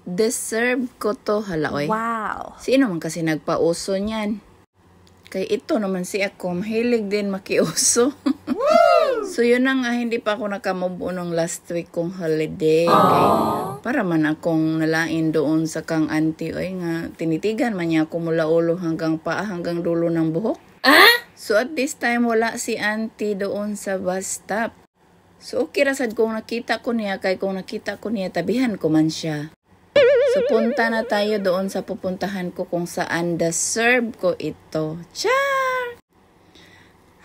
Deserve ko to, hala oy. Wow. Sino man kasi nagpauso niyan? Kay ito naman si ako, mahilig din makiuso. So yun na nga, hindi pa ako nakamove nung last week kong holiday. Okay? Para man akong nalain doon sa kang auntie, oy nga, tinitigan man niya ako mula ulo hanggang paa, hanggang dulo ng buhok. So at this time, wala si auntie doon sa bus stop. So okay rasad kung nakita ko niya, kay kung nakita ko niya, tabihan ko man siya. So punta na tayo doon sa pupuntahan ko kung saan deserve ko ito. Char!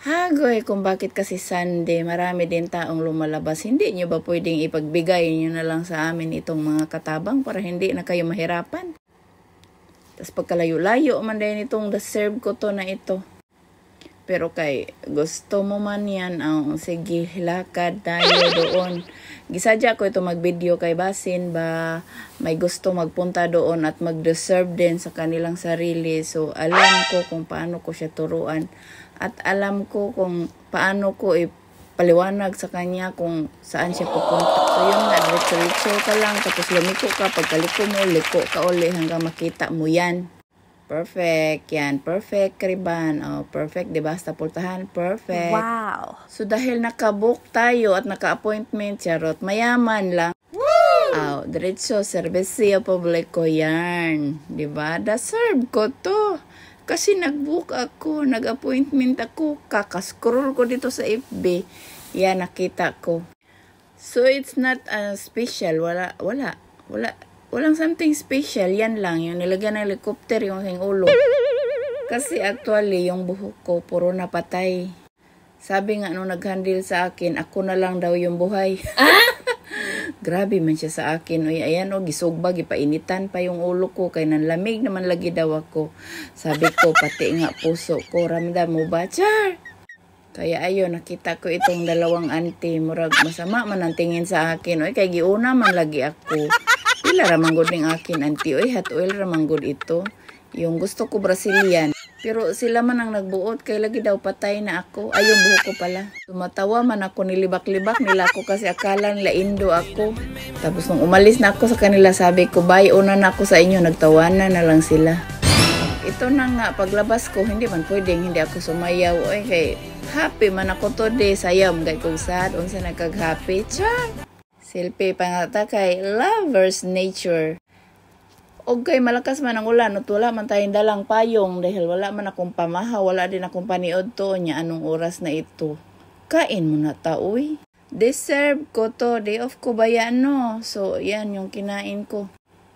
Hagoy, kung bakit kasi Sunday, marami din taong lumalabas. Hindi nyo ba pwedeng ipagbigay nyo na lang sa amin itong mga katabang para hindi na kayo mahirapan? Tapos pagkalayo-layo man din itong deserve ko to na ito. Pero kay gusto mo man yan, sige, lakad tayo doon. Gisadya ko ito mag-video kay basin ba may gusto magpunta doon at mag-deserve din sa kanilang sarili. So alam ko kung paano ko siya turuan at alam ko kung paano ko ipaliwanag sa kanya kung saan siya pupunta. So yun nga, diretso ka lang, tapos lumiko ka, pagkaliko mo, liko ka uli hanggang makita mo yan. Perfect. Yan. Perfect, Kriban. Oh, perfect. Diba? Sa pultahan. Perfect. Wow. So, dahil nakabook tayo at naka-appointment, charot, mayaman lang. Woo! Diretso, Servicio Publico yan. Diba? Deserve ko to. Kasi nag-book ako, nag-appointment ako, kakascroll ko dito sa FB. Yan, nakita ko. So, it's not special. Walang something special, yan lang. Yung nilagyan ng helicopter, yung aking ulo. Kasi actually, yung buhok ko, puro napatay. Sabi nga nung nag-handle sa akin, ako na lang daw yung buhay. Grabe man siya sa akin. Uy, ayan o, gisugba, gipainitan pa yung ulo ko. Kaya nanlamig naman lagi daw ako. Sabi ko, pati nga puso ko, ramdam mo ba, Char? Kaya ayun, nakita ko itong dalawang auntie. Murag masama man ang tingin sa akin. Uy, kaya giuna man lagi ako. Pila ramanggod ng akin, auntie. Uy, hot oil ramanggod ito. Yung gusto ko Brazilian. Pero sila man ang nagbuot, kaya lagi daw patay na ako. Ay, yung buhok ko pala. Tumatawa man ako, nilibak-libak nila ako kasi akala nila Indo ako. Tapos nung umalis na ako sa kanila, sabi ko, bye, una na ako sa inyo. Nagtawanan na lang sila. Ito na nga, paglabas ko, hindi man pwedeng, hindi ako sumayaw. Uy, kay happy man ako today. Sayaw, gay kong sad, unsa nagkag-happy. Char! Selfie pangata kay Lover's Nature. O kay malakas man ang ulan, at wala man tayong dalang payong dahil wala man akong pamaha, wala din akong paniod to niya anong oras na ito. Kain mo na ta, uy. Deserve ko to, day off ko ba yan, no? So, yan yung kinain ko.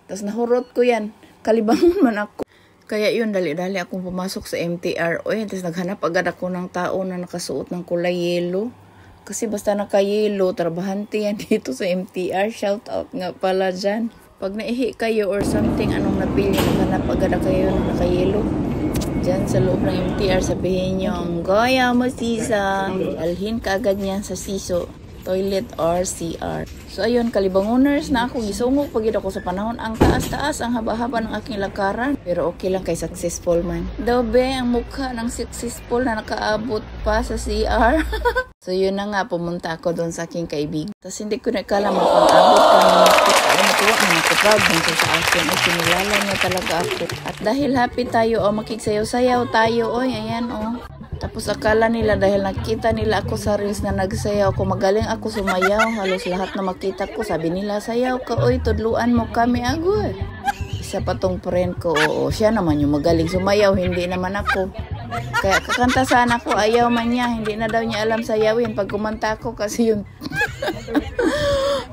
Tapos nahurot ko yan, kalibangon man ako. Kaya yun, dali-dali akong pumasok sa MTR. Uy, tapos naghanap agad ako ng tao na nakasuot ng kulay yellow. Kasi basta naka-yellow, trabahante yan dito sa MTR. Shout out nga pala dyan. Pag naihi kayo or something, anong napili, maghanap agad kayo ng naka-yellow. Dyan sa loob ng MTR, sabihin nyo, Goya mo sisa. Alhin ka agad niyan sa siso, toilet or CR. So ayun, kalibangoners na ako. Gisungok pagid ako sa panahon. Ang taas-taas, ang haba-haba ng aking lakaran. Pero okay lang kay successful man. Daw be, ang mukha ng successful na nakaabot pa sa CR. So yun na nga, pumunta ako doon sa aking kaibigan. Tapos hindi ko nakala mapag-abot kami. Natuwa na nakapag hanggang sa akin. Ay, kinilala niya talaga ako. At dahil happy tayo, makiksayaw-sayaw tayo. Oy, ayan, Tapos akala nila dahil nakita nila ako sa reels na nagsayaw ako, magaling ako sumayaw. Halos lahat na makita ko, sabi nila, sayaw ka, oy, tudluan mo kami, agoy. Isa pa tong friend ko, siya naman yung magaling sumayaw, hindi naman ako. Kaya kakanta sana ako, ayaw man niya, hindi na daw niya alam sayawin. Pag kumanta ako kasi yung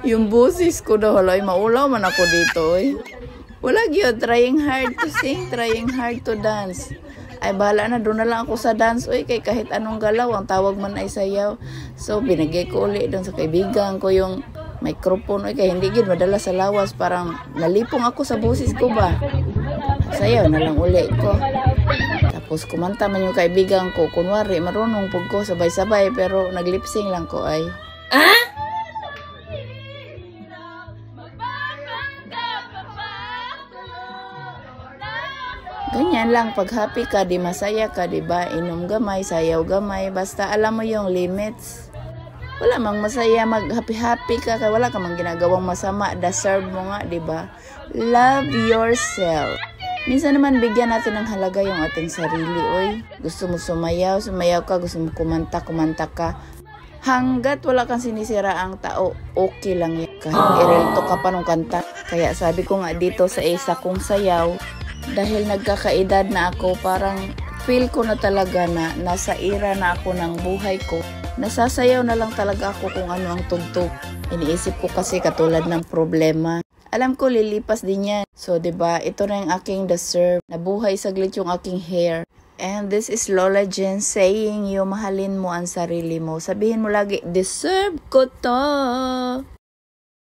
yung boses ko daw, halay, maulaw man ako dito, Wala gyud, trying hard to sing, trying hard to dance. Ay, bahala na, doon na lang ako sa dance. Uy, kay kahit anong galaw, ang tawag man ay sayaw. So, binigay ko ulit doon sa kaibigan ko yung microphone. Uy, kay hindi gid madala sa lawas. Parang nalipong ako sa busis ko ba. Sayaw na lang ulit ko. Tapos, kumanta man yung kaibigan ko. Kunwari, marunong pug ko, sabay-sabay. Pero, naglipsing lang ko ay. Ganyan lang, pag happy ka, di masaya ka, di ba? Inom gamay, sayaw gamay, basta alam mo yung limits. Wala mang masaya, mag-happy-happy ka, kaya wala ka mang ginagawang masama, deserve mo nga, di ba? Love yourself. Minsan naman bigyan natin ng halaga yung ating sarili, oy. Gusto mo sumayaw, sumayaw ka, gusto mo kumanta, kumanta ka. Hanggat wala kang sinisira ang tao, okay lang yan. Kahit irelto ka pa nung kanta. Kaya sabi ko nga dito sa isa kong sayaw, dahil nagkakaedad na ako, parang feel ko na talaga na nasa era na ako ng buhay ko. Nasasayaw na lang talaga ako kung ano ang tugtog. Iniisip ko kasi katulad ng problema. Alam ko lilipas din yan. So 'di ba, ito na yung aking deserve. Nabuhay saglit yung aking hair. And this is Lola Jen saying you mahalin mo ang sarili mo. Sabihin mo lagi, deserve ko to.